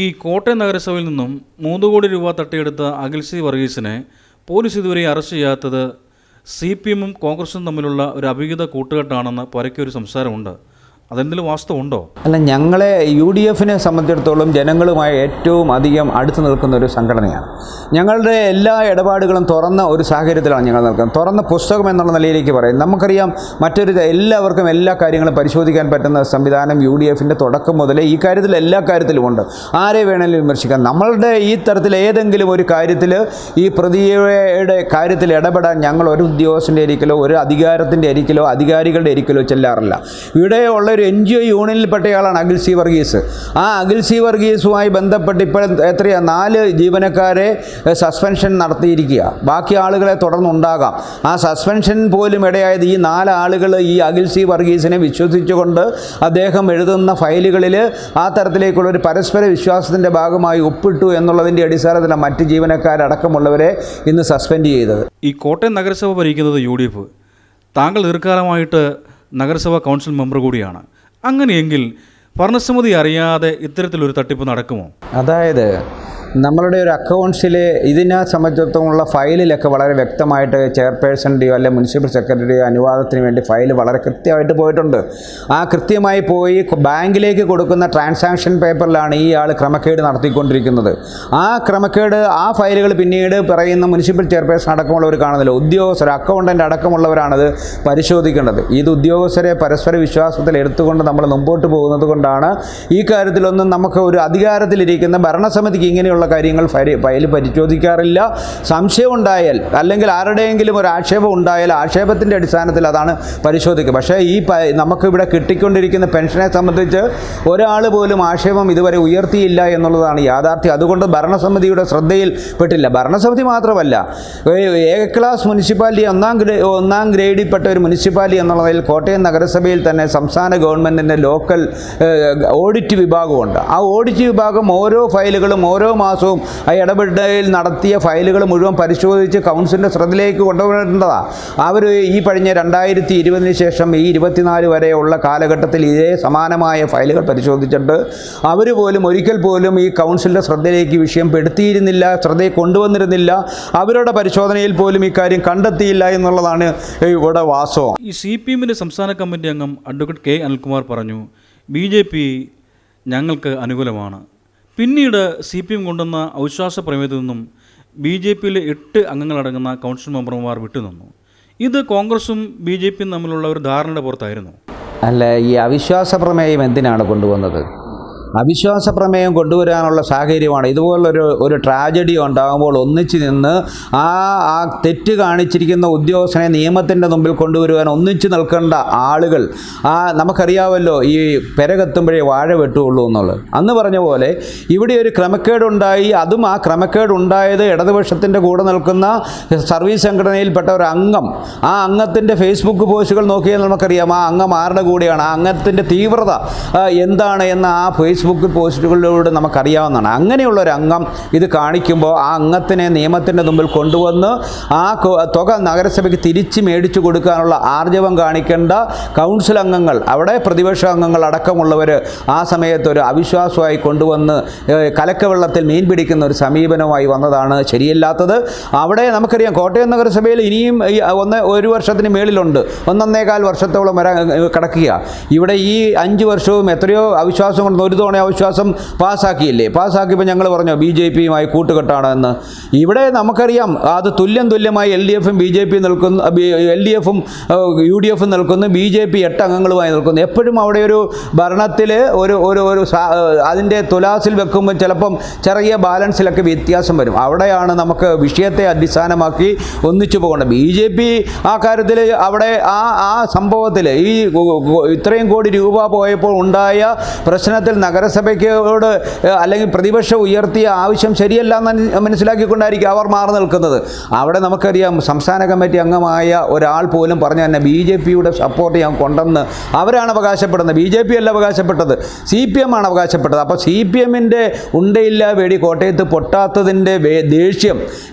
ഈ കോട്ടയം നഗരസഭയിൽ നിന്നും 3 കോടി രൂപ തട്ടിയെടുത്ത അഖിൽ സി വർഗീസിനെ പോലീസ് ഇതുവരെ അറസ്റ്റ് ചെയ്യാത്തത് CPM-ഉം കോൺഗ്രസും തമ്മിലുള്ള ഒരു അഭിഹിത കൂട്ടുകെട്ടാണെന്ന് പരക്കെയൊരു സംസാരമുണ്ട്. അതെന്തെങ്കിലും വാസ്തവമുണ്ടോ? അല്ല, ഞങ്ങളെ UDF-നെ സംബന്ധിച്ചിടത്തോളം ജനങ്ങളുമായി ഏറ്റവും അധികം അടുത്ത് നിൽക്കുന്ന ഒരു സംഘടനയാണ്. ഞങ്ങളുടെ എല്ലാ ഇടപാടുകളും തുറന്ന ഒരു സാഹചര്യത്തിലാണ് ഞങ്ങൾ നിൽക്കുന്നത്. തുറന്ന പുസ്തകം എന്നുള്ള നിലയിലേക്ക് പറയും. നമുക്കറിയാം, എല്ലാവർക്കും എല്ലാ കാര്യങ്ങളും പരിശോധിക്കാൻ പറ്റുന്ന സംവിധാനം UDF-ൻ്റെ തുടക്കം മുതലേ ഈ കാര്യത്തിൽ എല്ലാ കാര്യത്തിലുമുണ്ട്. ആരെ വേണമെങ്കിലും വിമർശിക്കാം. നമ്മളുടെ ഈ തരത്തിൽ ഏതെങ്കിലും ഒരു കാര്യത്തിൽ ഈ പ്രതിയുടെ കാര്യത്തിൽ ഇടപെടാൻ ഞങ്ങൾ ഒരു ഉദ്യോഗസ്ഥൻ്റെ അരിക്കലോ ഒരു അധികാരത്തിൻ്റെ അരിക്കലോ അധികാരികളുടെ അരിക്കലോ ചെല്ലാറില്ല. ഇവിടെ ഉള്ള ഒരു NGO യൂണിയനിൽപ്പെട്ടയാളാണ് അഖിൽ സി വർഗീസ്. ആ അഖിൽ സി വർഗീസുമായി ബന്ധപ്പെട്ട് ഇപ്പോൾ 4 ജീവനക്കാരെ സസ്പെൻഷൻ നടത്തിയിരിക്കുക. ബാക്കി ആളുകളെ തുടർന്നുണ്ടാകാം. ആ സസ്പെൻഷൻ പോലും ഇടയായത് ഈ 4 ആളുകൾ ഈ അഖിൽ സി വർഗീസിനെ വിശ്വസിച്ചുകൊണ്ട് അദ്ദേഹം എഴുതുന്ന ഫയലുകളിൽ ആ തരത്തിലേക്കുള്ള ഒരു പരസ്പര വിശ്വാസത്തിൻ്റെ ഭാഗമായി ഒപ്പിട്ടു എന്നുള്ളതിൻ്റെ അടിസ്ഥാനത്തിലാണ് മറ്റ് ജീവനക്കാരടക്കമുള്ളവരെ ഇന്ന് സസ്പെൻഡ് ചെയ്തത്. ഈ കോട്ടയം നഗരസഭ ഭരിക്കുന്നത് UDF. താങ്കൾ ദീർഘകാലമായിട്ട് നഗരസഭാ കൗൺസിൽ മെമ്പർ കൂടിയാണ്. അങ്ങനെയെങ്കിൽ ഭരണസമിതി അറിയാതെ ഇത്തരത്തിലൊരു തട്ടിപ്പ് നടക്കുമോ? അതായത് നമ്മളുടെ ഒരു അക്കൗണ്ട്സിൽ ഇതിനെ സംബന്ധിച്ചിടത്തോളമുള്ള ഫയലിലൊക്കെ വളരെ വ്യക്തമായിട്ട് ചെയർപേഴ്സൻ്റെയോ അല്ലെ മുനിസിപ്പൽ സെക്രട്ടറിയോ അനുവാദത്തിന് വേണ്ടി ഫയൽ വളരെ കൃത്യമായിട്ട് പോയിട്ടുണ്ട്. ആ കൃത്യമായി പോയി ബാങ്കിലേക്ക് കൊടുക്കുന്ന ട്രാൻസാക്ഷൻ പേപ്പറിലാണ് ഈ ആൾ ക്രമക്കേട് നടത്തിക്കൊണ്ടിരിക്കുന്നത്. ആ ക്രമക്കേട് ആ ഫയലുകൾ പിന്നീട് പറയുന്ന മുനിസിപ്പൽ ചെയർപേഴ്സൺ അടക്കമുള്ളവർ കാണുന്നില്ല. ഉദ്യോഗസ്ഥർ, അക്കൗണ്ടൻ്റ് അടക്കമുള്ളവരാണത് പരിശോധിക്കേണ്ടത്. ഇത് ഉദ്യോഗസ്ഥരെ പരസ്പര വിശ്വാസത്തിൽ എടുത്തുകൊണ്ട് നമ്മൾ മുമ്പോട്ട് പോകുന്നത് കൊണ്ടാണ് ഈ കാര്യത്തിലൊന്നും നമുക്ക് ഒരു അധികാരത്തിലിരിക്കുന്ന ഭരണസമിതിക്ക് ഇങ്ങനെയുള്ള കാര്യങ്ങൾ ഫയൽ പരിശോധിക്കാറില്ല. സംശയം ഉണ്ടായാൽ അല്ലെങ്കിൽ ആരുടെയെങ്കിലും ഒരു ആക്ഷേപം ഉണ്ടായാൽ ആക്ഷേപത്തിൻ്റെ അടിസ്ഥാനത്തിൽ അതാണ് പരിശോധിക്കുക. പക്ഷേ ഈ നമുക്കിവിടെ കിട്ടിക്കൊണ്ടിരിക്കുന്ന പെൻഷനെ സംബന്ധിച്ച് ഒരാൾ പോലും ആക്ഷേപം ഇതുവരെ ഉയർത്തിയില്ല എന്നുള്ളതാണ് യാഥാർത്ഥ്യം. അതുകൊണ്ട് ഭരണസമിതിയുടെ ശ്രദ്ധയിൽപ്പെട്ടില്ല. ഭരണസമിതി മാത്രമല്ല, A ക്ലാസ് മുനിസിപ്പാലിറ്റി ഒന്നാം ഗ്രേഡിൽപ്പെട്ട ഒരു മുനിസിപ്പാലിറ്റി എന്നുള്ളതിൽ കോട്ടയം നഗരസഭയിൽ തന്നെ സംസ്ഥാന ഗവൺമെൻറ്റിൻ്റെ ലോക്കൽ ഓഡിറ്റ് വിഭാഗമുണ്ട്. ആ ഓഡിറ്റ് വിഭാഗം ഓരോ ഫയലുകളും ഓരോ മാസവും ആ ഇടപെടലിൽ നടത്തിയ ഫയലുകൾ മുഴുവൻ പരിശോധിച്ച് കൗൺസിലിൻ്റെ ശ്രദ്ധയിലേക്ക് കൊണ്ടുവരേണ്ടതാണ്. അവർ ഈ കഴിഞ്ഞ 2020 ശേഷം ഈ 24 വരെയുള്ള കാലഘട്ടത്തിൽ ഇതേ സമാനമായ ഫയലുകൾ പരിശോധിച്ചിട്ട് അവർ പോലും ഒരിക്കൽ പോലും ഈ കൗൺസിലിൻ്റെ ശ്രദ്ധയിലേക്ക് വിഷയം പെടുത്തിയിരുന്നില്ല, ശ്രദ്ധയിൽ കൊണ്ടുവന്നിരുന്നില്ല. അവരുടെ പരിശോധനയിൽ പോലും ഈ കാര്യം കണ്ടെത്തിയില്ല എന്നുള്ളതാണ് ഇവിടെ വാസ്തവം. ഈ CPM-ൻ്റെ സംസ്ഥാന കമ്മിറ്റി അംഗം അഡ്വക്കേറ്റ് K. അനിൽകുമാർ പറഞ്ഞു, BJP ഞങ്ങൾക്ക് അനുകൂലമാണ്. പിന്നീട് CPM കൊണ്ടുവന്ന അവിശ്വാസ പ്രമേയത്തിൽ നിന്നും BJP-യിലെ 8 അംഗങ്ങളടങ്ങുന്ന കൗൺസിൽ മെമ്പർമാർ വിട്ടുനിന്നു. ഇത് കോൺഗ്രസും BJP-യും തമ്മിലുള്ള ഒരു ധാരണയുടെ പുറത്തായിരുന്നു. അല്ല, ഈ അവിശ്വാസ പ്രമേയം എന്തിനാണ് കൊണ്ടുവന്നത്? അവിശ്വാസ പ്രമേയം കൊണ്ടുവരാനുള്ള സാഹചര്യമാണ് ഇതുപോലൊരു ട്രാജഡി ഉണ്ടാകുമ്പോൾ ഒന്നിച്ച് നിന്ന് ആ തെറ്റ് കാണിച്ചിരിക്കുന്ന ഉദ്യോഗസ്ഥനെ നിയമത്തിൻ്റെ മുമ്പിൽ കൊണ്ടുവരുവാൻ ഒന്നിച്ച് നിൽക്കേണ്ട ആളുകൾ, നമുക്കറിയാമല്ലോ ഈ പെരകത്തുമ്പോഴേ വാഴ വെട്ടുകയുള്ളൂ എന്നുള്ളത്. അന്ന് പറഞ്ഞ പോലെ ഇവിടെ ഒരു ക്രമക്കേടുണ്ടായി. അതും ആ ക്രമക്കേടുണ്ടായത് ഇടതുപക്ഷത്തിൻ്റെ കൂടെ നിൽക്കുന്ന സർവീസ് സംഘടനയിൽപ്പെട്ട ഒരു അംഗം, ആ അംഗത്തിൻ്റെ ഫേസ്ബുക്ക് പോസ്റ്റുകൾ നോക്കിയാൽ നമുക്കറിയാം ആ അംഗം ആരുടെ കൂടെയാണ്, ആ അംഗത്തിൻ്റെ തീവ്രത എന്താണ് എന്ന് ആ ഫേസ്ബുക്ക് പോസ്റ്റുകളിലൂടെ നമുക്കറിയാവുന്നതാണ്. അങ്ങനെയുള്ളൊരു അംഗം ഇത് കാണിക്കുമ്പോൾ ആ അംഗത്തിനെ നിയമത്തിൻ്റെ മുമ്പിൽ കൊണ്ടുവന്ന് ആ തുക നഗരസഭയ്ക്ക് തിരിച്ച് മേടിച്ചു കൊടുക്കാനുള്ള ആർജവം കാണിക്കേണ്ട കൗൺസിൽ അംഗങ്ങൾ, അവിടെ പ്രതിപക്ഷ അംഗങ്ങൾ അടക്കമുള്ളവർ ആ സമയത്ത് ഒരു അവിശ്വാസമായി കൊണ്ടുവന്ന് കലക്കവെള്ളത്തിൽ മീൻ പിടിക്കുന്ന ഒരു സമീപനമായി വന്നതാണ് ശരിയല്ലാത്തത്. അവിടെ നമുക്കറിയാം കോട്ടയം നഗരസഭയിൽ ഇനിയും 1 വർഷത്തിന് മേളിലുണ്ട്, 1.25 വർഷത്തോളം വരാൻ കിടക്കുക. ഇവിടെ ഈ 5 വർഷവും എത്രയോ അവിശ്വാസം കൊണ്ട് ഒരു അവിശ്വാസം പാസ്സാക്കിയില്ലേ? പാസ്സാക്കിയപ്പോൾ ഞങ്ങൾ പറഞ്ഞു BJP-യുമായി കൂട്ടുകെട്ടാണ് എന്ന്. ഇവിടെ നമുക്കറിയാം അത് തുല്യമായി LDF-ഉം BJP നിൽക്കുന്നു, LDF-ഉം UDF-ഉം നിൽക്കുന്നു, BJP 8 അംഗങ്ങളുമായി നിൽക്കുന്നു. എപ്പോഴും അവിടെ ഒരു ഭരണത്തിൽ ഒരു അതിൻ്റെ തുലാസിൽ വെക്കുമ്പോൾ ചിലപ്പം ചെറിയ ബാലൻസിലൊക്കെ വ്യത്യാസം വരും. അവിടെയാണ് നമുക്ക് വിഷയത്തെ അടിസ്ഥാനമാക്കി ഒന്നിച്ചു പോകേണ്ടത്. BJP ആ കാര്യത്തിൽ അവിടെ ആ സംഭവത്തിൽ ഈ ഇത്രയും കോടി രൂപ പോയപ്പോൾ ഉണ്ടായ പ്രശ്നത്തിൽ നഗരസഭയ്ക്കോട് അല്ലെങ്കിൽ പ്രതിപക്ഷം ഉയർത്തിയ ആവശ്യം ശരിയല്ല എന്ന് മനസ്സിലാക്കിക്കൊണ്ടായിരിക്കും അവർ മാറി നിൽക്കുന്നത്. അവിടെ നമുക്കറിയാം സംസ്ഥാന കമ്മിറ്റി അംഗമായ ഒരാൾ പോലും പറഞ്ഞു തന്നെ BJP-യുടെ സപ്പോർട്ട് ഞാൻ കൊണ്ടെന്ന് അവരാണ് അവകാശപ്പെടുന്നത്. BJP അല്ല അവകാശപ്പെട്ടത്, CPM ആണ് അവകാശപ്പെട്ടത്. അപ്പോൾ CPM-ൻ്റെ ഉണ്ടയില്ല വേടി കോട്ടയത്ത് പൊട്ടാത്തതിൻ്റെ ദേഷ്യം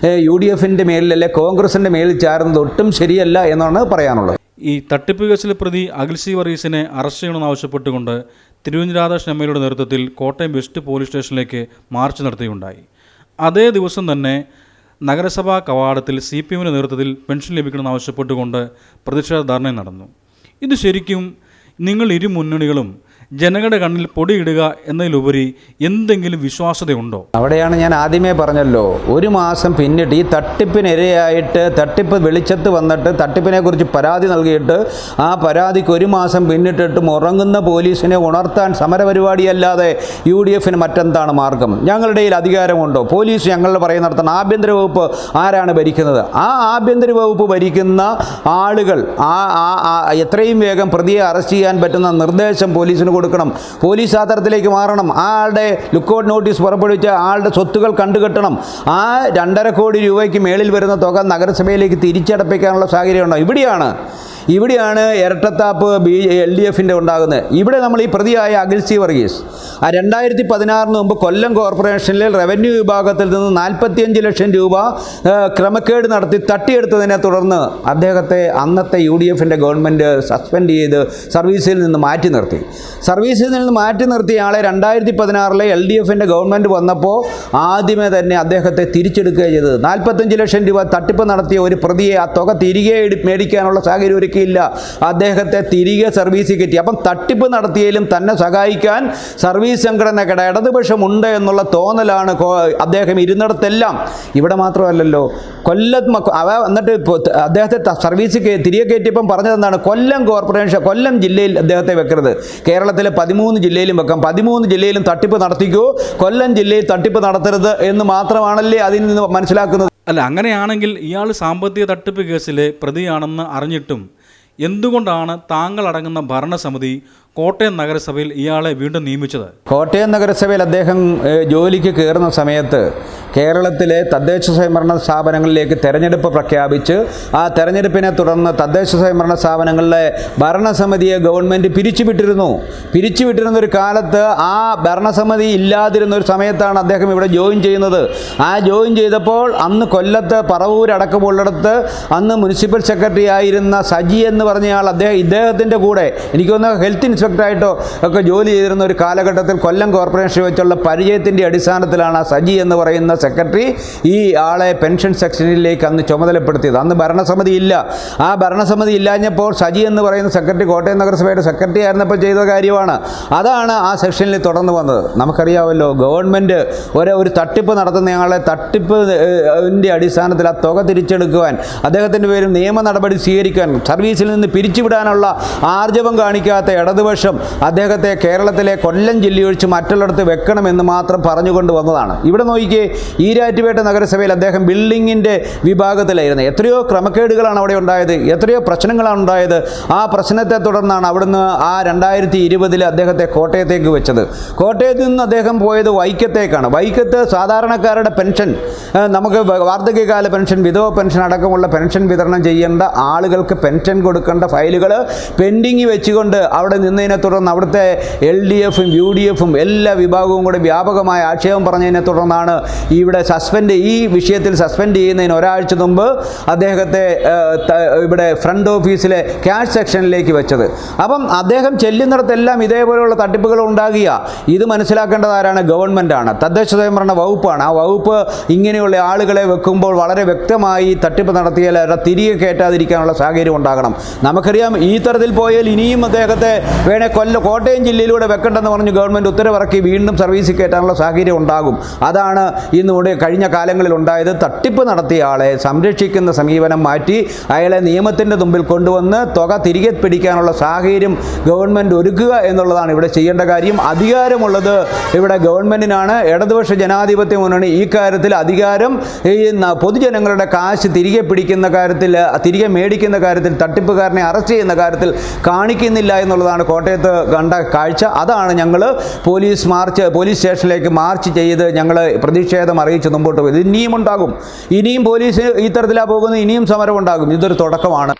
UDF-ൻ്റെ മേലിലല്ലേ കോൺഗ്രസിൻ്റെ മേലിൽ ചാരുന്നത് ഒട്ടും ശരിയല്ല എന്നാണ് പറയാനുള്ളത്. ഈ തട്ടിപ്പ് കേസിലെ പ്രതി അഖിൽ സി വർഗീസിനെ അറസ്റ്റ് ചെയ്യണമെന്നാവശ്യപ്പെട്ടുകൊണ്ട് തിരുവഞ്ചൂർ രാധാകൃഷ്ണൻ എം എൽ എയുടെ നേതൃത്വത്തിൽ കോട്ടയം വെസ്റ്റ് പോലീസ് സ്റ്റേഷനിലേക്ക് മാർച്ച് നടത്തുകയുണ്ടായി. അതേ ദിവസം തന്നെ നഗരസഭാ കവാടത്തിൽ CPM നേതൃത്വത്തിൽ പെൻഷൻ ലഭിക്കണമെന്ന് ആവശ്യപ്പെട്ടുകൊണ്ട് പ്രതിഷേധ ധർണ നടന്നു. ഇത് ശരിക്കും നിങ്ങൾ ഇരു മുന്നണികളും ജനങ്ങളുടെ കണ്ണിൽ പൊടിയിടുക എന്നതിലുപരി എന്തെങ്കിലും വിശ്വാസ്യതയുണ്ടോ? അവിടെയാണ് ഞാൻ ആദ്യമേ പറഞ്ഞല്ലോ, ഒരു മാസം പിന്നിട്ട് ഈ തട്ടിപ്പിനിരയായിട്ട് തട്ടിപ്പ് വെളിച്ചത്ത് വന്നിട്ട് തട്ടിപ്പിനെക്കുറിച്ച് പരാതി നൽകിയിട്ട് ആ പരാതിക്ക് ഒരു മാസം പിന്നിട്ടിട്ടും ഉറങ്ങുന്ന പോലീസിനെ ഉണർത്താൻ സമരപരിപാടിയല്ലാതെ UDFന് മറ്റെന്താണ് മാർഗം? ഞങ്ങളുടെ കയ്യിൽ അധികാരമുണ്ടോ? പോലീസ് ഞങ്ങളുടെ പറയുന്നിടത്താണ്. ആഭ്യന്തര വകുപ്പ് ആരാണ് ഭരിക്കുന്നത്? ആ ആഭ്യന്തര വകുപ്പ് ഭരിക്കുന്ന ആളുകൾ എത്രയും വേഗം പ്രതിയെ അറസ്റ്റ് ചെയ്യാൻ പറ്റുന്ന നിർദ്ദേശം പോലീസിന് കൊടുക്കണം. പോലീസ് ആ തരത്തിലേക്ക് മാറണം. ആ ആളുടെ ലുക്കൗട്ട് നോട്ടീസ് പുറപ്പെടുവിച്ച് ആളുടെ സ്വത്തുകൾ കണ്ടുകെട്ടണം. ആ 2.5 കോടി രൂപയ്ക്ക് മേളിൽ വരുന്ന തുക നഗരസഭയിലേക്ക് തിരിച്ചടപ്പിക്കാനുള്ള സാഹചര്യമുണ്ടോ? ഇവിടെയാണ് ഇരട്ടത്താപ്പ് LDFൻ്റെ ഉണ്ടാകുന്നത്. ഇവിടെ നമ്മൾ ഈ പ്രതിയായ അഖിൽ C. വർഗീസ് 2016 മുമ്പ് കൊല്ലം കോർപ്പറേഷനിലെ റവന്യൂ വിഭാഗത്തിൽ നിന്ന് 45 ലക്ഷം രൂപ ക്രമക്കേട് നടത്തി തട്ടിയെടുത്തതിനെ തുടർന്ന് അദ്ദേഹത്തെ അന്നത്തെ UDFൻ്റെ ഗവൺമെൻറ് സസ്പെൻഡ് ചെയ്ത് സർവീസിൽ നിന്ന് മാറ്റി നിർത്തിയ ആളെ 2016 LDFൻ്റെ ഗവൺമെൻറ് വന്നപ്പോൾ ആദ്യമേ തന്നെ അദ്ദേഹത്തെ തിരിച്ചെടുക്കുക ചെയ്തത്. 45 ലക്ഷം രൂപ തട്ടിപ്പ് നടത്തിയ ഒരു പ്രതിയെ ആ തുക തിരികെ മേടിക്കാനുള്ള സാഹചര്യം ഒരുക്കിയില്ല. അദ്ദേഹത്തെ തിരികെ സർവീസിൽ കയറ്റി. അപ്പം തട്ടിപ്പ് നടത്തിയാലും തന്നെ സഹായിക്കാൻ സർവീസ് സംഘടനയുടെ ഇടതുപക്ഷമുണ്ട് എന്നുള്ള തോന്നലാണ് അദ്ദേഹം ഇരുന്നിടത്തെല്ലാം. ഇവിടെ മാത്രമല്ലല്ലോ, എന്നിട്ട് അദ്ദേഹത്തെ സർവീസിൽ തിരികെ കയറ്റിയപ്പം പറഞ്ഞതെന്താണ്? കൊല്ലം ജില്ലയിൽ അദ്ദേഹത്തെ വെക്കരുത്, കേരളത്തിലെ 13 ജില്ലയിലും വെക്കാം. 13 ജില്ലയിലും തട്ടിപ്പ് നടത്തിക്കോ, കൊല്ലം ജില്ലയിൽ തട്ടിപ്പ് നടത്തരുത് എന്ന് മാത്രമാണല്ലേ അതിൽ നിന്ന് മനസ്സിലാക്കുന്നത്. അല്ല, അങ്ങനെയാണെങ്കിൽ ഇയാൾ സാമ്പത്തിക തട്ടിപ്പ് കേസിലെ പ്രതിയാണെന്ന് അറിഞ്ഞിട്ടും എന്തുകൊണ്ടാണ് താങ്കൾ അടങ്ങുന്ന ഭരണസമിതി കോട്ടയം നഗരസഭയിൽ ഇയാളെ വീണ്ടും നിയമിച്ചത്? കോട്ടയം നഗരസഭയിൽ അദ്ദേഹം ജോലിക്ക് കയറുന്ന സമയത്ത് കേരളത്തിലെ തദ്ദേശ സ്വയംഭരണ സ്ഥാപനങ്ങളിലേക്ക് തെരഞ്ഞെടുപ്പ് പ്രഖ്യാപിച്ച് ആ തെരഞ്ഞെടുപ്പിനെ തുടർന്ന് തദ്ദേശ സ്വയംഭരണ സ്ഥാപനങ്ങളിലെ ഭരണസമിതിയെ ഗവൺമെൻറ് പിരിച്ചുവിട്ടിരുന്ന ഒരു കാലത്ത് ആ ഭരണസമിതി ഇല്ലാതിരുന്ന ഒരു സമയത്താണ് അദ്ദേഹം ഇവിടെ ജോയിൻ ചെയ്യുന്നത്. ആ ജോയിൻ ചെയ്തപ്പോൾ അന്ന് കൊല്ലത്ത് പറവൂരടക്കമുള്ളിടത്ത് അന്ന് മുനിസിപ്പൽ സെക്രട്ടറി ആയിരുന്ന സജി എന്ന് പറഞ്ഞയാൾ ഇദ്ദേഹത്തിൻ്റെ കൂടെ എനിക്ക് തോന്നുന്നു ഹെൽത്ത് ഇൻസ്പെക്ടറായിട്ടോ ഒക്കെ ജോലി ചെയ്തിരുന്ന ഒരു കാലഘട്ടത്തിൽ കൊല്ലം കോർപ്പറേഷൻ വെച്ചുള്ള പരിചയത്തിൻ്റെ അടിസ്ഥാനത്തിലാണ് ആ സജി എന്ന് പറയുന്ന സെക്രട്ടറി ഈ ആളെ പെൻഷൻ സെക്ഷനിലേക്ക് അന്ന് ചുമതലപ്പെടുത്തിയത്. അന്ന് ഭരണസമിതി ഇല്ല. ആ ഭരണസമിതി ഇല്ലാഞ്ഞപ്പോൾ സജി എന്ന് പറയുന്ന സെക്രട്ടറി കോട്ടയം നഗരസഭയുടെ സെക്രട്ടറി ആയിരുന്നപ്പോൾ ചെയ്ത കാര്യമാണ്. അതാണ് ആ സെക്ഷനിൽ തുടർന്ന് വന്നത്. നമുക്കറിയാമല്ലോ, ഗവൺമെൻറ് ഒരു തട്ടിപ്പ് നടത്തുന്നയാളെ തട്ടിപ്പിൻ്റെ അടിസ്ഥാനത്തിൽ ആ തുക തിരിച്ചെടുക്കുവാൻ, അദ്ദേഹത്തിൻ്റെ പേരിൽ നിയമ നടപടി സ്വീകരിക്കാൻ, സർവീസിൽ നിന്ന് പിരിച്ചുവിടാനുള്ള ആർജവം കാണിക്കാത്ത ഇടതുപക്ഷം അദ്ദേഹത്തെ കേരളത്തിലെ കൊല്ലം ജില്ലയൊഴിച്ച് മറ്റുള്ളിടത്ത് വെക്കണമെന്ന് മാത്രം പറഞ്ഞുകൊണ്ട് വന്നതാണ്. ഇവിടെ നോക്കിക്കേ, ഈരാറ്റുപേട്ട നഗരസഭയിൽ അദ്ദേഹം ബിൽഡിങ്ങിൻ്റെ വിഭാഗത്തിലായിരുന്നു. എത്രയോ ക്രമക്കേടുകളാണ് അവിടെ ഉണ്ടായത്, എത്രയോ പ്രശ്നങ്ങളാണ് ഉണ്ടായത്. ആ പ്രശ്നത്തെ തുടർന്നാണ് അവിടുന്ന് ആ 2020 അദ്ദേഹത്തെ കോട്ടയത്തേക്ക് വെച്ചത്. കോട്ടയത്ത് നിന്ന് അദ്ദേഹം പോയത് വൈക്കത്തേക്കാണ്. വൈക്കത്ത് സാധാരണക്കാരുടെ പെൻഷൻ, നമുക്ക് വാർദ്ധക്യകാല പെൻഷൻ, വിധവ പെൻഷൻ അടക്കമുള്ള പെൻഷൻ വിതരണം ചെയ്യേണ്ട ആളുകൾക്ക് പെൻഷൻ കൊടുക്കേണ്ട ഫയലുകൾ പെൻഡിങ് വെച്ചുകൊണ്ട് അവിടെ നിന്നതിനെ തുടർന്ന് അവിടുത്തെ LDFും UDFും എല്ലാ വിഭാഗവും കൂടെ വ്യാപകമായ ആക്ഷേപം പറഞ്ഞതിനെ തുടർന്നാണ് ഈ വിഷയത്തിൽ സസ്പെൻഡ് ചെയ്യുന്നതിന് ഒരാഴ്ച മുമ്പ് അദ്ദേഹത്തെ ഇവിടെ ഫ്രണ്ട് ഓഫീസിലെ ക്യാഷ് സെക്ഷനിലേക്ക് വെച്ചത്. അപ്പം അദ്ദേഹം ചെല്ലുന്നിടത്തെല്ലാം ഇതേപോലെയുള്ള തട്ടിപ്പുകൾ ഉണ്ടാകുക. ഇത് മനസ്സിലാക്കേണ്ടത് ആരാണ്? ഗവൺമെൻറ്റാണ്, തദ്ദേശ സ്വയംഭരണ വകുപ്പാണ്. ആ വകുപ്പ് ഇങ്ങനെയുള്ള ആളുകളെ വെക്കുമ്പോൾ വളരെ വ്യക്തമായി തട്ടിപ്പ് നടത്തിയാൽ തിരികെ കയറ്റാതിരിക്കാനുള്ള സാഹചര്യം ഉണ്ടാകണം. നമുക്കറിയാം, ഈ തരത്തിൽ പോയാൽ ഇനിയും അദ്ദേഹത്തെ കോട്ടയം ജില്ലയിലൂടെ വെക്കണ്ടെന്ന് പറഞ്ഞ് ഗവൺമെൻറ് ഉത്തരവിറക്കി വീണ്ടും സർവീസിൽ കയറ്റാനുള്ള സാഹചര്യം ഉണ്ടാകും. അതാണ് ഇന്നിവിടെ കഴിഞ്ഞ കാലങ്ങളിൽ ഉണ്ടായത്. തട്ടിപ്പ് നടത്തിയ ആളെ സംരക്ഷിക്കുന്ന സമീപനം മാറ്റി അയാളെ നിയമത്തിൻ്റെ മുമ്പിൽ കൊണ്ടുവന്ന് തുക തിരികെ പിടിക്കാനുള്ള സാഹചര്യം ഗവൺമെൻറ് ഒരുക്കുക എന്നുള്ളതാണ് ഇവിടെ ചെയ്യേണ്ട കാര്യം. അധികാരമുള്ളത് ഇവിടെ ഗവൺമെൻറ്റിനാണ്. ഇടതുപക്ഷ ജനാധിപത്യ മുന്നണി ഈ കാര്യത്തിൽ അധികാരം ഈ പൊതുജനങ്ങളുടെ കാശ് തിരികെ പിടിക്കുന്ന കാര്യത്തിൽ, തിരികെ മേടിക്കുന്ന കാര്യത്തിൽ, തട്ടിപ്പുകാരനെ അറസ്റ്റ് ചെയ്യുന്ന കാര്യത്തിൽ കാണിക്കുന്നില്ല എന്നുള്ളതാണ് കോട്ടയത്ത് കണ്ട കാഴ്ച. അതാണ് ഞങ്ങൾ പോലീസ് സ്റ്റേഷനിലേക്ക് മാർച്ച് ചെയ്ത് ഞങ്ങൾ പ്രതിഷേധം അറിയിച്ച് മുമ്പോട്ട് പോയത്. ഇനിയും ഉണ്ടാകും. ഇനിയും പോലീസ് ഈ തരത്തിലാണ് പോകുന്നത്. ഇനിയും സമരം ഉണ്ടാകും. ഇതൊരു തുടക്കമാണ്.